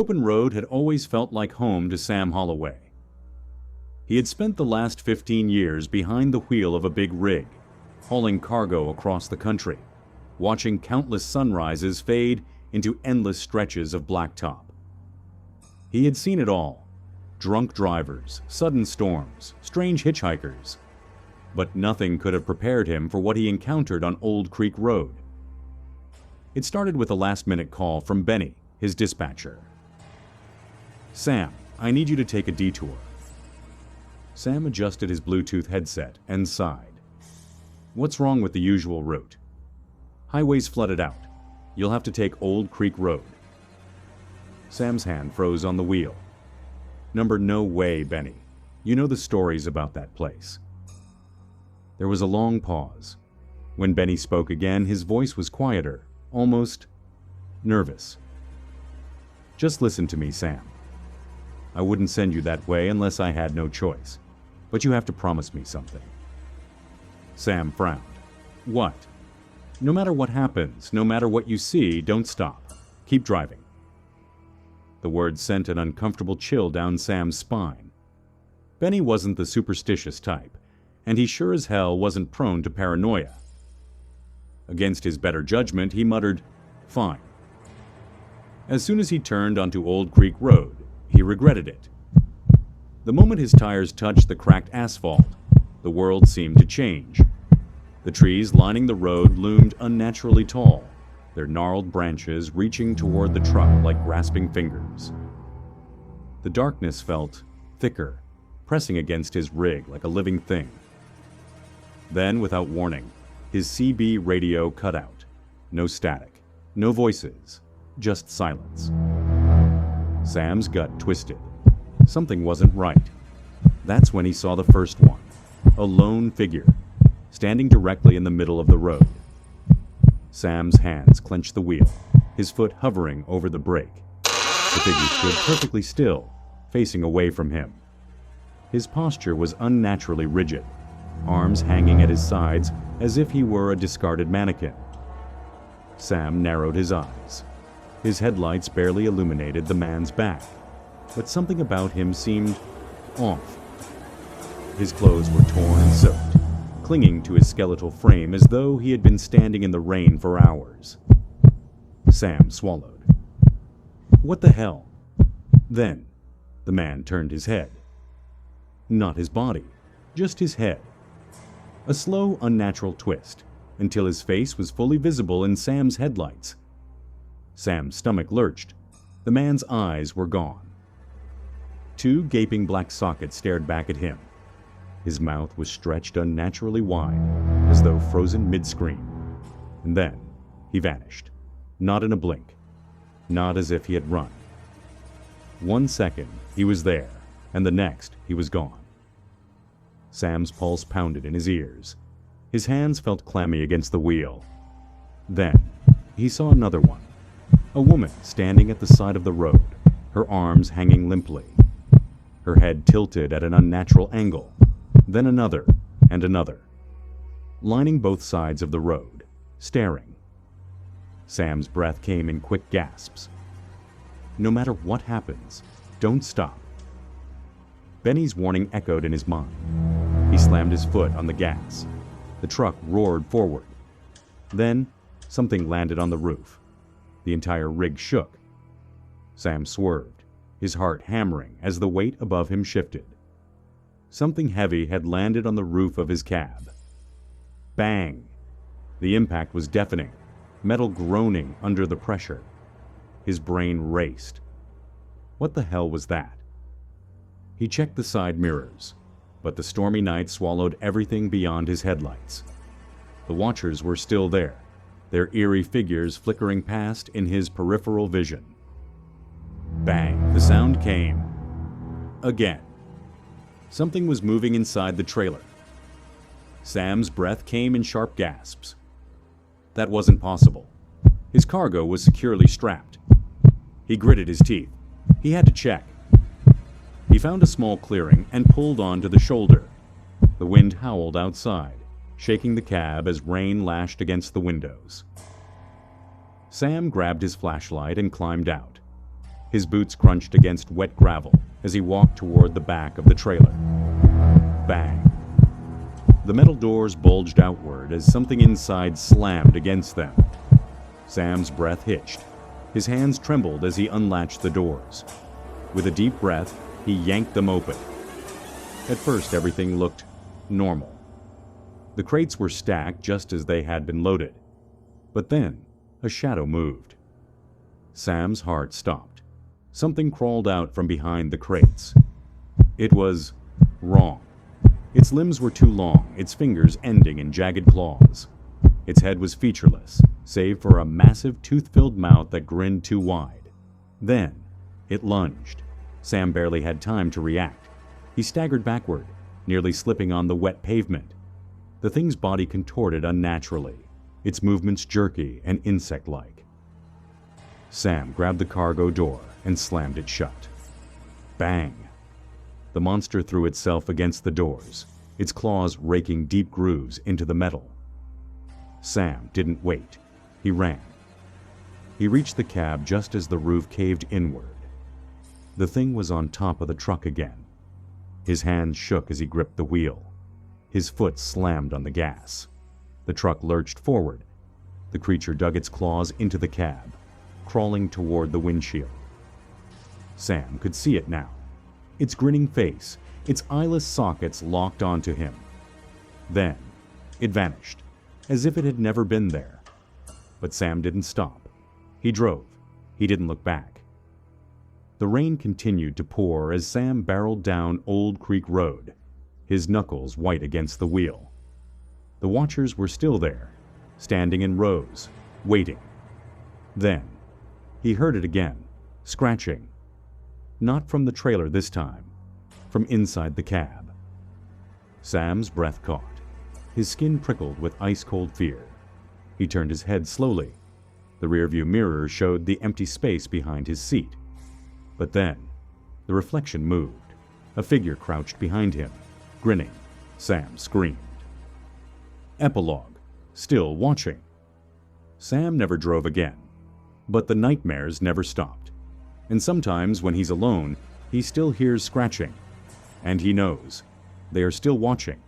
open road had always felt like home to Sam Holloway. He had spent the last 15 years behind the wheel of a big rig, hauling cargo across the country, watching countless sunrises fade into endless stretches of blacktop. He had seen it all: drunk drivers, sudden storms, strange hitchhikers. But nothing could have prepared him for what he encountered on Old Creek Road. It started with a last-minute call from Benny, his dispatcher. "Sam, I need you to take a detour." Sam adjusted his Bluetooth headset and sighed. "What's wrong with the usual route?" "Highway's flooded out. You'll have to take Old Creek Road." Sam's hand froze on the wheel. No way, Benny. You know the stories about that place." There was a long pause. When Benny spoke again, his voice was quieter, almost nervous. "Just listen to me, Sam. I wouldn't send you that way unless I had no choice. But you have to promise me something." Sam frowned. "What?" "No matter what happens, no matter what you see, don't stop. Keep driving." The words sent an uncomfortable chill down Sam's spine. Benny wasn't the superstitious type, and he sure as hell wasn't prone to paranoia. Against his better judgment, he muttered, "Fine." As soon as he turned onto Old Creek Road, he regretted it. The moment his tires touched the cracked asphalt, the world seemed to change. The trees lining the road loomed unnaturally tall, their gnarled branches reaching toward the truck like grasping fingers. The darkness felt thicker, pressing against his rig like a living thing. Then, without warning, his CB radio cut out. No static, no voices, just silence. Sam's gut twisted. Something wasn't right. That's when he saw the first one, a lone figure, standing directly in the middle of the road. Sam's hands clenched the wheel, his foot hovering over the brake. The figure stood perfectly still, facing away from him. His posture was unnaturally rigid, arms hanging at his sides as if he were a discarded mannequin. Sam narrowed his eyes. His headlights barely illuminated the man's back, but something about him seemed off. His clothes were torn and soaked, clinging to his skeletal frame as though he had been standing in the rain for hours. Sam swallowed. What the hell? Then, the man turned his head. Not his body, just his head. A slow, unnatural twist, until his face was fully visible in Sam's headlights. Sam's stomach lurched. The man's eyes were gone. Two gaping black sockets stared back at him. His mouth was stretched unnaturally wide, as though frozen mid-scream. And then, he vanished. Not in a blink. Not as if he had run. 1 second, he was there, and the next, he was gone. Sam's pulse pounded in his ears. His hands felt clammy against the wheel. Then, he saw another one. A woman standing at the side of the road, her arms hanging limply. Her head tilted at an unnatural angle. Then another, and another. Lining both sides of the road, staring. Sam's breath came in quick gasps. No matter what happens, don't stop. Benny's warning echoed in his mind. He slammed his foot on the gas. The truck roared forward. Then, something landed on the roof. The entire rig shook. Sam swerved, his heart hammering as the weight above him shifted. Something heavy had landed on the roof of his cab. Bang! The impact was deafening, metal groaning under the pressure. His brain raced. What the hell was that? He checked the side mirrors, but the stormy night swallowed everything beyond his headlights. The watchers were still there, their eerie figures flickering past in his peripheral vision. Bang! The sound came. Again. Something was moving inside the trailer. Sam's breath came in sharp gasps. That wasn't possible. His cargo was securely strapped. He gritted his teeth. He had to check. He found a small clearing and pulled onto the shoulder. The wind howled outside, shaking the cab as rain lashed against the windows. Sam grabbed his flashlight and climbed out. His boots crunched against wet gravel as he walked toward the back of the trailer. Bang! The metal doors bulged outward as something inside slammed against them. Sam's breath hitched. His hands trembled as he unlatched the doors. With a deep breath, he yanked them open. At first, everything looked normal. The crates were stacked just as they had been loaded. But then, a shadow moved. Sam's heart stopped. Something crawled out from behind the crates. It was wrong. Its limbs were too long, its fingers ending in jagged claws. Its head was featureless, save for a massive tooth-filled mouth that grinned too wide. Then, it lunged. Sam barely had time to react. He staggered backward, nearly slipping on the wet pavement. The thing's body contorted unnaturally, its movements jerky and insect-like. Sam grabbed the cargo door and slammed it shut. Bang! The monster threw itself against the doors, its claws raking deep grooves into the metal. Sam didn't wait. He ran. He reached the cab just as the roof caved inward. The thing was on top of the truck again. His hands shook as he gripped the wheel. His foot slammed on the gas. The truck lurched forward. The creature dug its claws into the cab, crawling toward the windshield. Sam could see it now. Its grinning face, its eyeless sockets locked onto him. Then, it vanished, as if it had never been there. But Sam didn't stop. He drove. He didn't look back. The rain continued to pour as Sam barreled down Old Creek Road, his knuckles white against the wheel. The watchers were still there, standing in rows, waiting. Then, he heard it again, scratching. Not from the trailer this time, from inside the cab. Sam's breath caught. His skin prickled with ice-cold fear. He turned his head slowly. The rearview mirror showed the empty space behind his seat. But then, the reflection moved. A figure crouched behind him, grinning. Sam screamed. Epilogue. Still watching. Sam never drove again. But the nightmares never stopped. And sometimes when he's alone, he still hears scratching. And he knows they are still watching.